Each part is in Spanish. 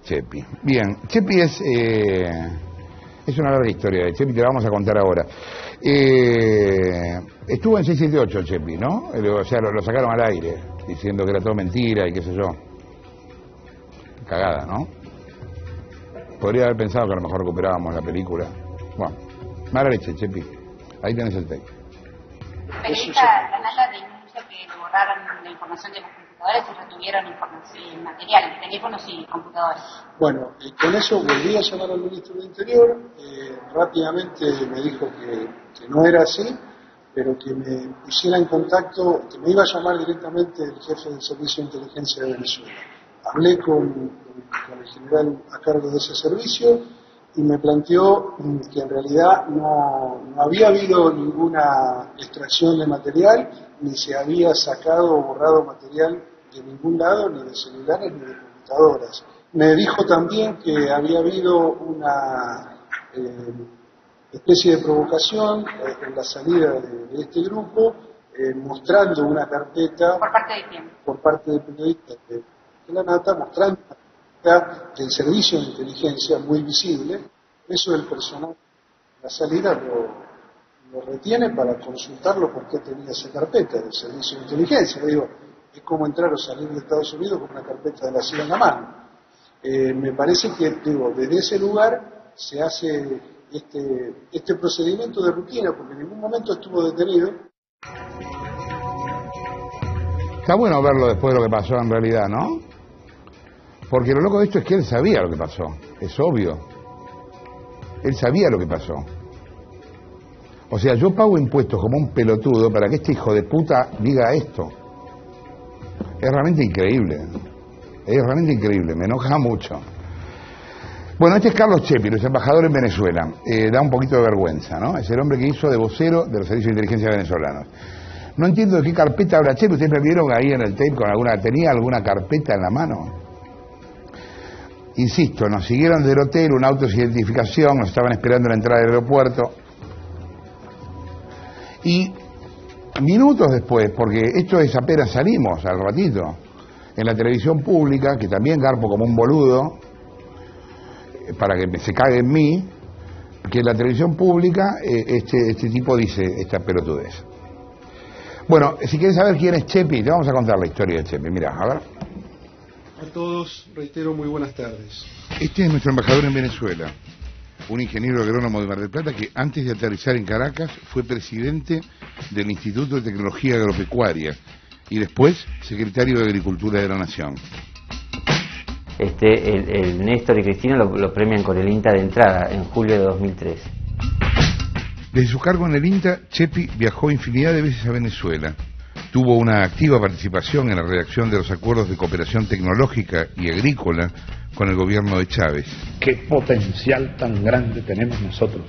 Chepi. Bien, Chepi es una larga historia de Chepi, te la vamos a contar ahora. Estuvo en 678 Chepi, ¿no? O sea, lo sacaron al aire, diciendo que era todo mentira y qué sé yo. Cagada, ¿no? Podría haber pensado que a lo mejor recuperábamos la película. Bueno, mala leche, Chepi. Ahí tenés el texto. Periodista Granata denuncia que le borraron la información de los computadores y retuvieron información material, teléfonos y computadores. Bueno, con eso volví a llamar al ministro del Interior, rápidamente me dijo que no era así, pero que me pusiera en contacto, que me iba a llamar directamente el jefe del Servicio de Inteligencia de Venezuela. Hablé con el general a cargo de ese servicio y me planteó que en realidad no había habido ninguna extracción de material, ni se había sacado o borrado material de ningún lado, ni de celulares ni de computadoras. Me dijo también que había habido una especie de provocación en la salida de este grupo, mostrando una carpeta... ¿Por parte de quién? Por parte de periodistas de Granata, mostrando una carpeta del servicio de inteligencia muy visible. Eso el personal la salida lo retiene para consultarlo por qué tenía esa carpeta del servicio de inteligencia. Le digo, es como entrar o salir de Estados Unidos con una carpeta de la CIA en la mano. Me parece que, desde ese lugar se hace este procedimiento de rutina, porque en ningún momento estuvo detenido. Está bueno verlo después de lo que pasó en realidad, ¿no? Porque lo loco de esto es que él sabía lo que pasó, es obvio. Él sabía lo que pasó. O sea, yo pago impuestos como un pelotudo para que este hijo de puta diga esto. Es realmente increíble. Es realmente increíble, me enoja mucho. Bueno, este es Carlos Chepi, es embajador en Venezuela. Da un poquito de vergüenza, ¿no? Es el hombre que hizo de vocero de los servicios de inteligencia venezolanos. No entiendo de qué carpeta habla Chepi. ¿Ustedes me vieron ahí en el tape con tenía alguna carpeta en la mano? Insisto, nos siguieron del hotel, un auto de identificación, nos estaban esperando en la entrada del aeropuerto. Y minutos después, porque esto es apenas salimos al ratito, en la televisión pública, que también garpo como un boludo, para que se cague en mí, que en la televisión pública este tipo dice esta pelotudez. Bueno, si quieres saber quién es Chepi, te vamos a contar la historia de Chepi. Mirá, a ver. A todos, reitero, muy buenas tardes. Este es nuestro embajador en Venezuela, un ingeniero agrónomo de Mar del Plata que antes de aterrizar en Caracas fue presidente del Instituto de Tecnología Agropecuaria y después secretario de Agricultura de la Nación. El Néstor y Cristina lo premian con el INTA de entrada en julio de 2003. Desde su cargo en el INTA, Chepi viajó infinidad de veces a Venezuela. Tuvo una activa participación en la redacción de los acuerdos de cooperación tecnológica y agrícola con el gobierno de Chávez. ¿Qué potencial tan grande tenemos nosotros?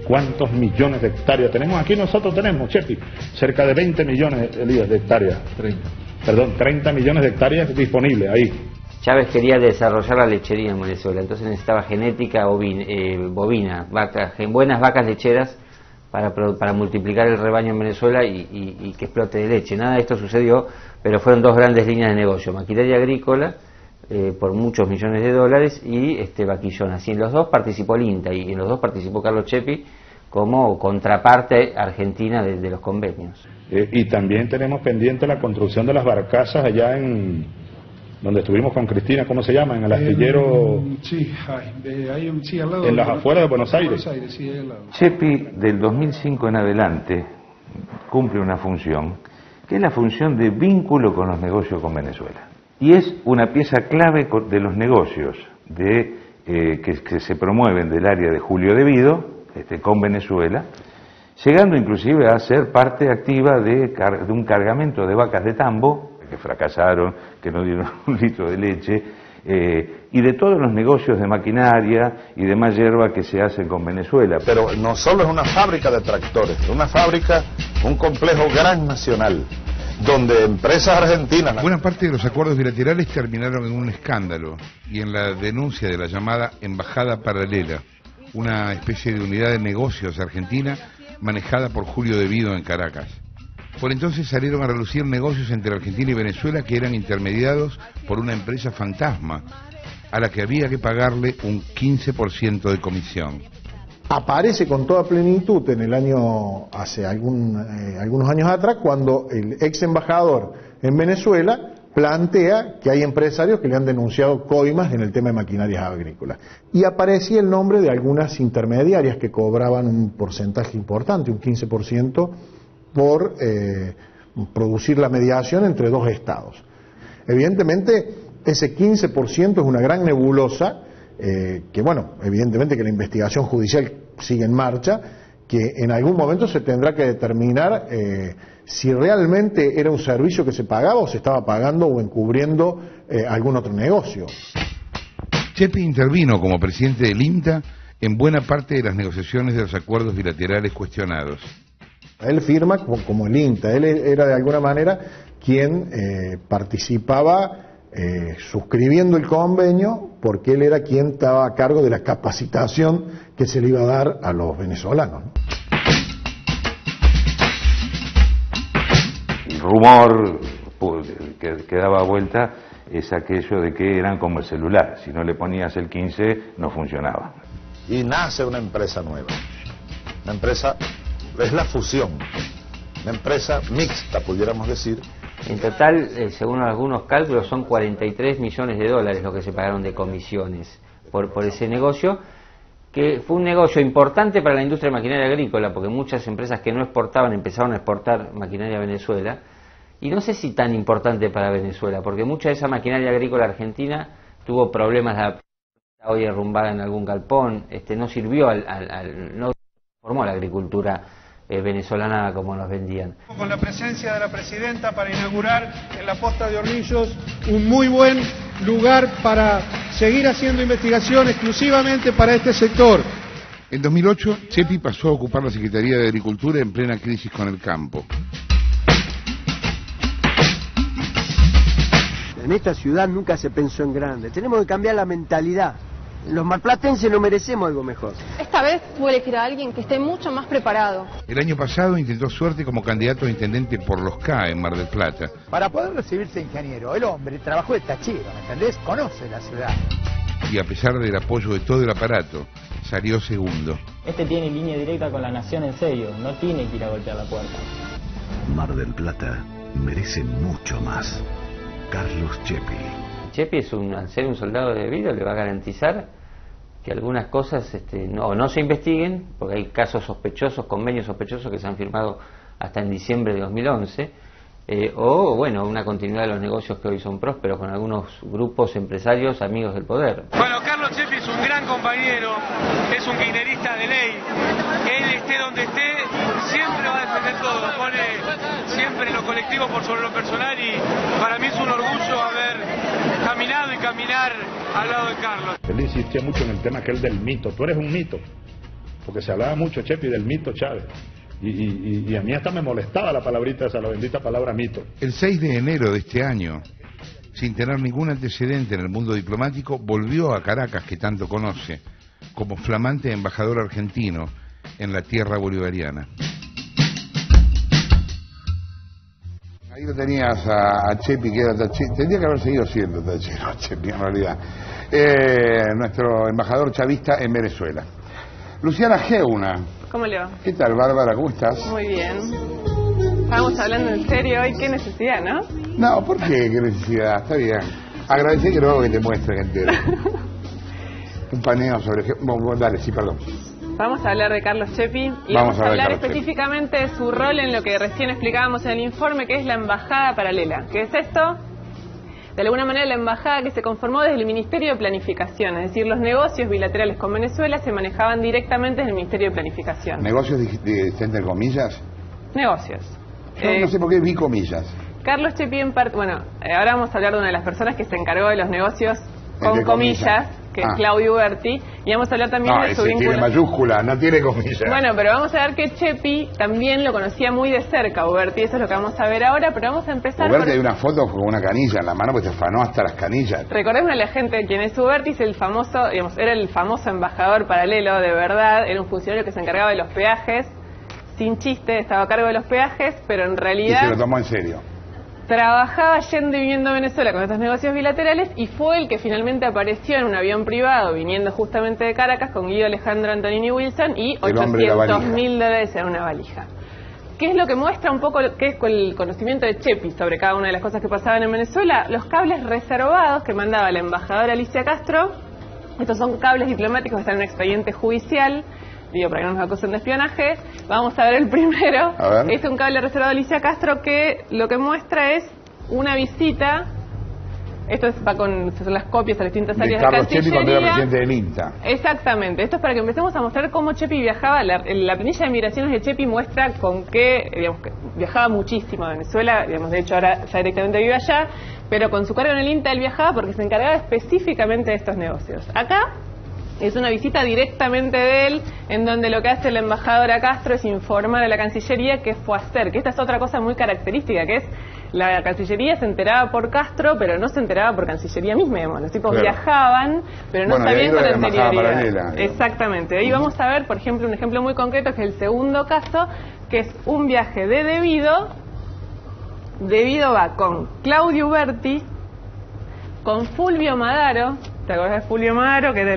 ¿Cuántos millones de hectáreas tenemos? Aquí nosotros tenemos, Chepi, cerca de 20 millones de hectáreas. 30 millones de hectáreas disponibles ahí. Chávez quería desarrollar la lechería en Venezuela, entonces necesitaba genética bovina, buenas vacas lecheras para multiplicar el rebaño en Venezuela y que explote de leche. Nada de esto sucedió, pero fueron dos grandes líneas de negocio: maquinaria agrícola por muchos millones de dólares y vaquillón. Así en los dos participó el INTA y en los dos participó Carlos Chepi como contraparte argentina de los convenios. Y también tenemos pendiente la construcción de las barcazas allá en donde estuvimos con Cristina, ¿cómo se llama? En el astillero... al lado en las afueras de Buenos Aires. Sí, al lado. Chepi, del 2005 en adelante, cumple una función, que es la función de vínculo con los negocios con Venezuela. Y es una pieza clave de los negocios que se promueven del área de Julio Debido, con Venezuela, llegando inclusive a ser parte activa de un cargamento de vacas de tambo, que fracasaron, que no dieron un litro de leche, y de todos los negocios de maquinaria y de más hierba que se hacen con Venezuela. Pero no solo es una fábrica de tractores, es una fábrica, un complejo gran nacional, donde empresas argentinas... Buena parte de los acuerdos bilaterales terminaron en un escándalo y en la denuncia de la llamada Embajada Paralela, una especie de unidad de negocios argentina manejada por Julio Debido en Caracas. Por entonces salieron a relucir negocios entre Argentina y Venezuela que eran intermediados por una empresa fantasma, a la que había que pagarle un 15% de comisión. Aparece con toda plenitud en el año, hace algunos años atrás, cuando el ex embajador en Venezuela plantea que hay empresarios que le han denunciado coimas en el tema de maquinarias agrícolas. Y aparecía el nombre de algunas intermediarias que cobraban un porcentaje importante, un 15%, por producir la mediación entre dos estados. Evidentemente, ese 15% es una gran nebulosa, que bueno, evidentemente que la investigación judicial sigue en marcha, que en algún momento se tendrá que determinar si realmente era un servicio que se pagaba o se estaba pagando o encubriendo algún otro negocio. Cheppi intervino como presidente del INTA en buena parte de las negociaciones de los acuerdos bilaterales cuestionados. Él firma como el INTA, él era de alguna manera quien participaba suscribiendo el convenio, porque él era quien estaba a cargo de la capacitación que se le iba a dar a los venezolanos, ¿no? El rumor que daba vuelta es aquello de que eran como el celular, si no le ponías el 15 no funcionaba. Y nace una empresa nueva. Una empresa, es la fusión, una empresa mixta, pudiéramos decir. En total, según algunos cálculos, son 43 millones de dólares lo que se pagaron de comisiones por ese negocio, que fue un negocio importante para la industria de maquinaria agrícola, porque muchas empresas que no exportaban empezaron a exportar maquinaria a Venezuela, y no sé si tan importante para Venezuela, porque mucha de esa maquinaria agrícola argentina tuvo problemas, hoy derrumbada en algún galpón, no sirvió no formó la agricultura venezolana como nos vendían. Con la presencia de la presidenta para inaugurar en la posta de Hornillos un muy buen lugar para seguir haciendo investigación exclusivamente para este sector. En 2008, Cheppi pasó a ocupar la Secretaría de Agricultura en plena crisis con el campo. En esta ciudad nunca se pensó en grande. Tenemos que cambiar la mentalidad. Los marplatenses no merecemos algo mejor. Esta vez voy a elegir a alguien que esté mucho más preparado. El año pasado intentó suerte como candidato a intendente por los K en Mar del Plata. Para poder recibirse ingeniero, el hombre trabajó de tachero, ¿me entendés? Conoce la ciudad. Y a pesar del apoyo de todo el aparato, salió segundo. Tiene línea directa con la nación en serio, no tiene que ir a golpear la puerta. Mar del Plata merece mucho más. Carlos Cheppi. Cheppi al ser un soldado de vida, le va a garantizar que algunas cosas no se investiguen, porque hay casos sospechosos, convenios sospechosos que se han firmado hasta en diciembre de 2011, o bueno, una continuidad de los negocios que hoy son prósperos con algunos grupos empresarios amigos del poder. Bueno, Carlos Cheppi es un gran compañero, es un kirchnerista de ley, él esté donde esté, siempre va a defender todo, pone siempre lo colectivo por sobre lo personal, y para mí es un orgullo haber caminado y caminar al lado de Carlos. Él insistía mucho en el tema aquel del mito. Tú eres un mito, porque se hablaba mucho, Cheppi, del mito Chávez. Y a mí hasta me molestaba la palabrita esa, la bendita palabra mito. El 6 de enero de este año, sin tener ningún antecedente en el mundo diplomático, volvió a Caracas, que tanto conoce, como flamante embajador argentino en la tierra bolivariana. Ahí lo tenías a Cheppi, que era tachero. Tendría que haber seguido siendo tachero, Cheppi, en realidad. Nuestro embajador chavista en Venezuela. Luciana Geuna. ¿Cómo le va? ¿Qué tal, Bárbara? ¿Cómo estás? Muy bien. Estábamos hablando en serio hoy, qué necesidad, ¿no? No, ¿por qué? ¿Qué necesidad? Está bien. Agradecí que luego que te muestren entero. Un paneo sobre... Bueno, dale, sí, perdón. Vamos a hablar de Carlos Cheppi y vamos a hablar específicamente de su rol en lo que recién explicábamos en el informe, que es la embajada paralela. ¿Qué es esto? De alguna manera la embajada que se conformó desde el Ministerio de Planificación, es decir, los negocios bilaterales con Venezuela se manejaban directamente desde el Ministerio de Planificación. ¿Negocios entre comillas? Negocios. Yo no sé por qué vi comillas. Carlos Cheppi en parte, bueno, ahora vamos a hablar de una de las personas que se encargó de los negocios con comillas, que es Claudio Uberti, y vamos a hablar también de su vínculo. Tiene mayúscula, no tiene comillas. Bueno, pero vamos a ver que Cheppi también lo conocía muy de cerca, Uberti, eso es lo que vamos a ver ahora, pero vamos a empezar Uberti hay una foto con una canilla en la mano, pues te afanó hasta las canillas. Recordemos a la gente quién es Uberti, es el famoso, digamos, era el famoso embajador paralelo, de verdad, era un funcionario que se encargaba de los peajes, sin chiste, estaba a cargo de los peajes, pero en realidad... Y se lo tomó en serio. trabajaba yendo y viniendo a Venezuela con estos negocios bilaterales y fue el que finalmente apareció en un avión privado viniendo justamente de Caracas con Guido Alejandro Antonini Wilson y $800.000 en una valija. ¿Qué es lo que muestra un poco qué es el conocimiento de Chepi sobre cada una de las cosas que pasaban en Venezuela? Los cables reservados que mandaba la embajadora Alicia Castro. Estos son cables diplomáticos que están en un expediente judicial, digo, para que no nos acusen de espionaje. Vamos a ver el primero. Este es un cable reservado de Alicia Castro que lo que muestra es una visita. Esto son las copias a distintas áreas de Carlos Chepi cuando era presidente del INTA. Exactamente. Esto es para que empecemos a mostrar cómo Chepi viajaba. La planilla de migraciones de Chepi muestra con qué, digamos, que viajaba muchísimo a Venezuela. Digamos, de hecho, ahora ya directamente vive allá. Pero con su cargo en el INTA él viajaba porque se encargaba específicamente de estos negocios. Acá es una visita directamente de él, en donde lo que hace la embajadora Castro es informar a la Cancillería qué fue a hacer. Que esta es otra cosa muy característica, que es la Cancillería se enteraba por Castro, pero no se enteraba por Cancillería misma. Digamos. Los tipos viajaban, pero no sabían con anterioridad. Exactamente. Ahí vamos a ver, por ejemplo, un ejemplo muy concreto, que es el segundo caso, que es un viaje de Debido va con Claudio Uberti, con Fulvio Madaro. ¿Te acuerdas de Fulvio Madaro? Que era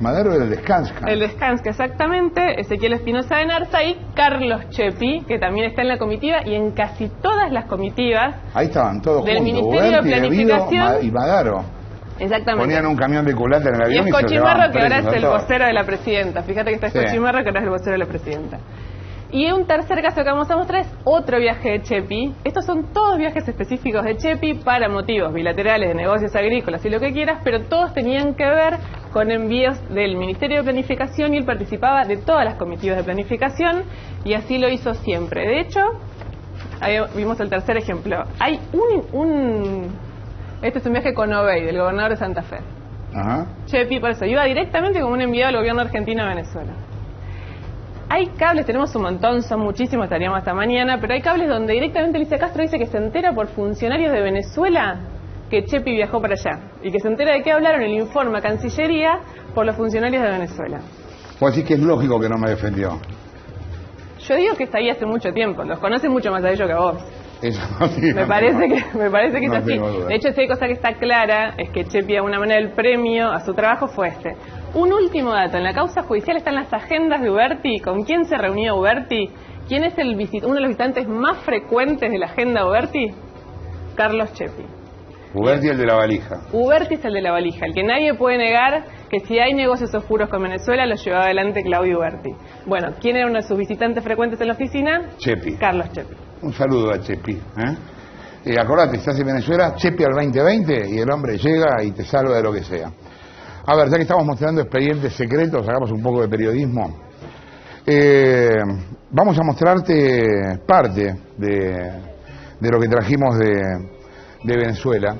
Madaro era el de Skanska. El de Skanska, exactamente. Ezequiel Espinosa de Narza y Carlos Chepi, que también está en la comitiva y en casi todas las comitivas. Ahí estaban todos del juntos. Ministerio de Planificación y Madaro. Exactamente. Ponían un camión de culata en el avión y se Escochimarro, que ahora es el vocero de la presidenta. Fíjate que está Escochimarro, que ahora es el vocero de la presidenta. Y un tercer caso que vamos a mostrar es otro viaje de Chepi. Estos son todos viajes específicos de Chepi para motivos bilaterales, de negocios agrícolas y lo que quieras, pero todos tenían que ver con envíos del Ministerio de Planificación y él participaba de todas las comitivas de planificación y así lo hizo siempre. De hecho, ahí vimos el tercer ejemplo. Hay este es un viaje con Obey, del gobernador de Santa Fe. Chepi, por eso, iba directamente como un enviado del gobierno argentino a Venezuela. Hay cables, tenemos un montón, son muchísimos, estaríamos hasta mañana, pero hay cables donde directamente Alicia Castro dice que se entera por funcionarios de Venezuela que Chepi viajó para allá y que se entera de qué hablaron en el informe a Cancillería por los funcionarios de Venezuela. Pues sí que es lógico que no me defendió. Yo digo que está ahí hace mucho tiempo, los conoce mucho más a ellos que a vos. Eso no me parece que es así. De hecho, si hay cosa que está clara es que Chepi, de alguna manera, el premio a su trabajo fue este. Un último dato, en la causa judicial están las agendas de Uberti, con quién se reunía Uberti, quién es uno de los visitantes más frecuentes de la agenda Uberti, Carlos Chepi. Uberti el de la valija. Uberti es el de la valija, el que nadie puede negar que si hay negocios oscuros con Venezuela lo llevaba adelante Claudio Uberti. Bueno, ¿quién era uno de sus visitantes frecuentes en la oficina? Chepi. Carlos Chepi. Un saludo a Chepi. Acordate, estás en Venezuela, Chepi al 2020 y el hombre llega y te salva de lo que sea. A ver, ya que estamos mostrando expedientes secretos, hagamos un poco de periodismo. Vamos a mostrarte parte de lo que trajimos de Venezuela.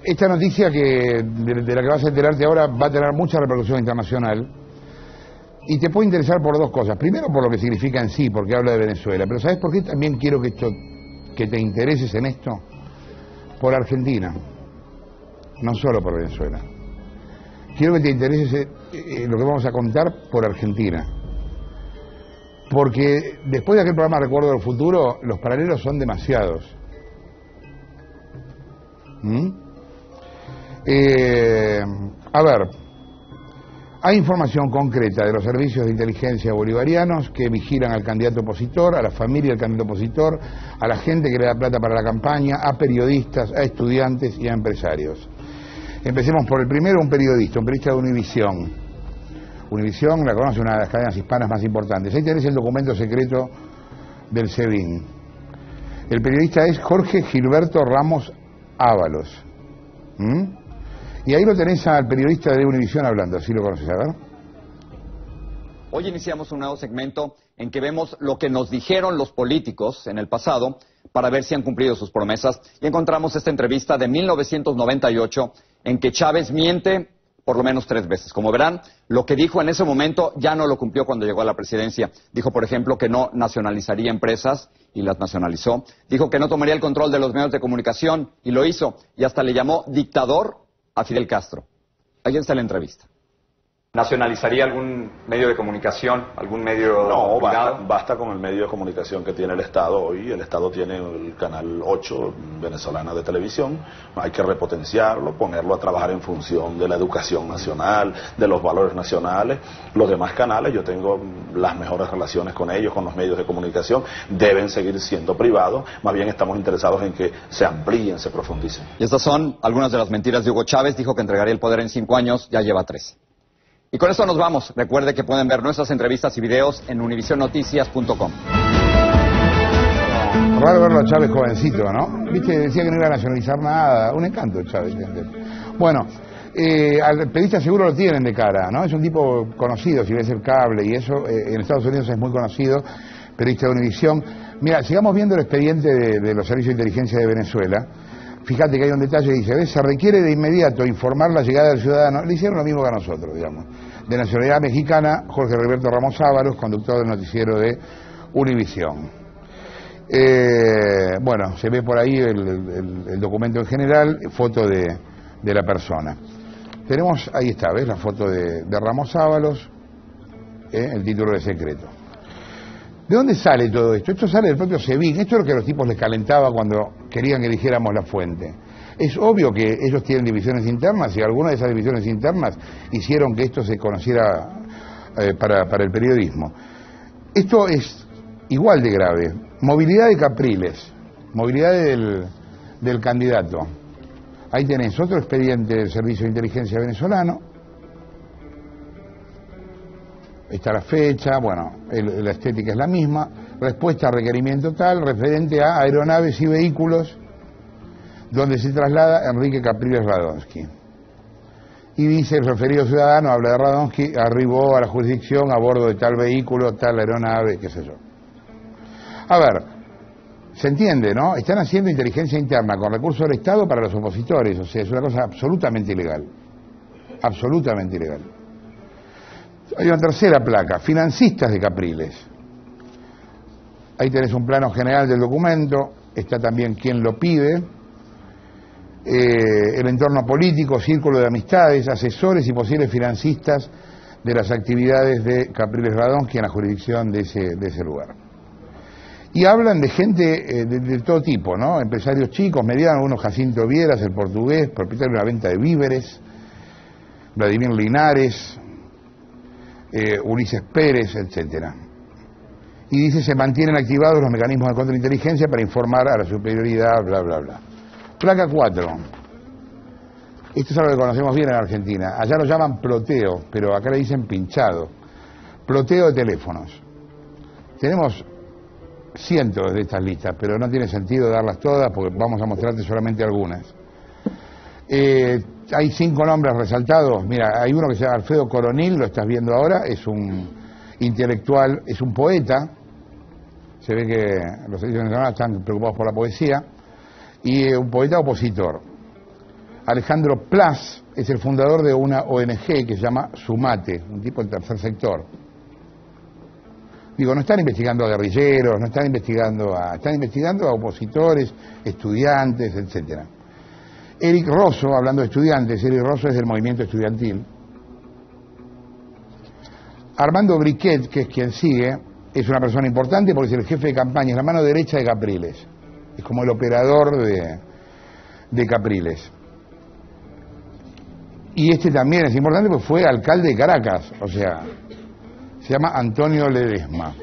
Esta noticia de la que vas a enterarte ahora va a tener mucha repercusión internacional y te puede interesar por dos cosas. Primero, por lo que significa en sí, porque habla de Venezuela. Pero ¿sabes por qué también quiero que te intereses en esto? Por Argentina, no solo por Venezuela. Quiero que te interese lo que vamos a contar por Argentina. Porque después de aquel programa Recuerdo del Futuro, los paralelos son demasiados. A ver, hay información concreta de los servicios de inteligencia bolivarianos que vigilan al candidato opositor, a la familia del candidato opositor, a la gente que le da plata para la campaña, a periodistas, a estudiantes y a empresarios. Empecemos por el primero, un periodista de Univisión. Univisión la conoce, una de las cadenas hispanas más importantes. Ahí tenés el documento secreto del SEBIN. El periodista es Jorge Gilberto Ramos Ábalos. Y ahí lo tenés al periodista de Univisión hablando, así lo conoces, a ver. Hoy iniciamos un nuevo segmento en que vemos lo que nos dijeron los políticos en el pasado para ver si han cumplido sus promesas. Y encontramos esta entrevista de 1998 en que Chávez miente por lo menos 3 veces. Como verán, lo que dijo en ese momento ya no lo cumplió cuando llegó a la presidencia. Dijo, por ejemplo, que no nacionalizaría empresas y las nacionalizó. Dijo que no tomaría el control de los medios de comunicación y lo hizo. Y hasta le llamó dictador a Fidel Castro. Ahí está la entrevista. ¿Nacionalizaría algún medio de comunicación, algún medio No, privado? basta con el medio de comunicación que tiene el Estado hoy. El Estado tiene el canal 8 venezolana de televisión. Hay que repotenciarlo, ponerlo a trabajar en función de la educación nacional, de los valores nacionales. Los demás canales, yo tengo las mejores relaciones con ellos, con los medios de comunicación. Deben seguir siendo privados. Más bien estamos interesados en que se amplíen, se profundicen. Y estas son algunas de las mentiras de Hugo Chávez. Dijo que entregaría el poder en 5 años, ya lleva 3. Y con esto nos vamos. Recuerde que pueden ver nuestras entrevistas y videos en univisionnoticias.com. Raro verlo a Chávez jovencito, ¿no? Viste, decía que no iba a nacionalizar nada. Un encanto Chávez. Bueno, al periodista seguro lo tienen de cara, ¿no? Es un tipo conocido, si ves el cable y eso. En Estados Unidos es muy conocido, periodista de Univisión. Mira, sigamos viendo el expediente de los servicios de inteligencia de Venezuela. Fíjate que hay un detalle que dice, ¿ves? Se requiere de inmediato informar la llegada del ciudadano. Le hicieron lo mismo que a nosotros, digamos. De nacionalidad mexicana, Jorge Roberto Ramos Ábalos, conductor del noticiero de Univisión. Bueno, se ve por ahí el documento en general, foto de la persona. Tenemos, ahí está, ¿ves? La foto de Ramos Ábalos, el título de secreto. ¿De dónde sale todo esto? Esto sale del propio SEBIN. Esto es lo que a los tipos les calentaba cuando querían que dijéramos la fuente. Es obvio que ellos tienen divisiones internas y algunas de esas divisiones internas hicieron que esto se conociera para el periodismo. Esto es igual de grave. Movilidad de Capriles, movilidad del candidato. Ahí tenés otro expediente del Servicio de Inteligencia venezolano. Está la fecha, bueno, la estética es la misma. Respuesta a requerimiento tal, referente a aeronaves y vehículos, donde se traslada Enrique Capriles Radonsky. Y dice, el referido ciudadano, habla de Radonsky, arribó a la jurisdicción a bordo de tal vehículo, tal aeronave, qué sé yo. A ver, se entiende, ¿no? Están haciendo inteligencia interna con recursos del Estado para los opositores, o sea, es una cosa absolutamente ilegal. Absolutamente ilegal. Hay una tercera placa, financistas de Capriles. Ahí tenés un plano general del documento, está también quién lo pide, el entorno político, círculo de amistades, asesores y posibles financistas de las actividades de Capriles Radonsky en la jurisdicción de ese lugar. Y hablan de gente de todo tipo, ¿no? Empresarios chicos, medianos, uno Jacinto Vieras, el portugués, propietario de una venta de víveres, Vladimir Linares, Ulises Pérez, etcétera. Y dice, se mantienen activados los mecanismos de contrainteligencia para informar a la superioridad, bla, bla, bla. Placa 4. Esto es algo que conocemos bien en Argentina. Allá lo llaman ploteo, pero acá le dicen pinchado. Ploteo de teléfonos. Tenemos cientos de estas listas, pero no tiene sentido darlas todas porque vamos a mostrarte solamente algunas. Hay 5 nombres resaltados. Mira, hay uno que se llama Alfredo Coronil, lo estás viendo ahora, es un intelectual, es un poeta. Se ve que los servicios venezolanos están preocupados por la poesía. Y un poeta opositor. Alejandro Plas es el fundador de una ONG que se llama Sumate, un tipo del tercer sector. Digo, no están investigando a guerrilleros, no están investigando a opositores, estudiantes, etcétera. Eric Rosso, hablando de estudiantes, Eric Rosso es del movimiento estudiantil. Armando Briquet, que es quien sigue, es una persona importante porque es el jefe de campaña, es la mano derecha de Capriles. Es como el operador de Capriles. Y este también es importante porque fue alcalde de Caracas, o sea, se llama Antonio Ledesma.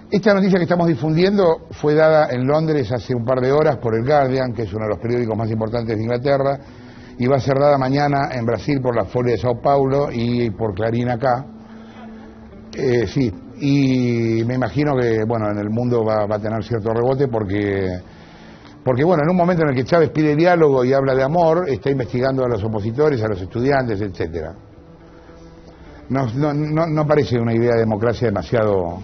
Esta noticia que estamos difundiendo fue dada en Londres hace un par de horas por el Guardian, que es uno de los periódicos más importantes de Inglaterra, y va a ser dada mañana en Brasil por la Folha de Sao Paulo y por Clarín acá. Sí, y me imagino que, bueno, en el mundo va a tener cierto rebote porque, bueno, en un momento en el que Chávez pide diálogo y habla de amor, está investigando a los opositores, a los estudiantes, etcétera. No parece una idea de democracia demasiado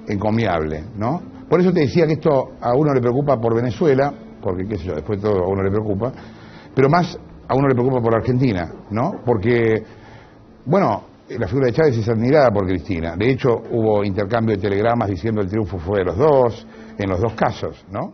encomiable, ¿no? Por eso te decía que esto a uno le preocupa por Venezuela, porque, qué sé yo, después todo a uno le preocupa, pero más a uno le preocupa por Argentina, ¿no? Porque, bueno, la figura de Chávez es admirada por Cristina. De hecho, hubo intercambio de telegramas diciendo el triunfo fue de los dos, en los dos casos, ¿no?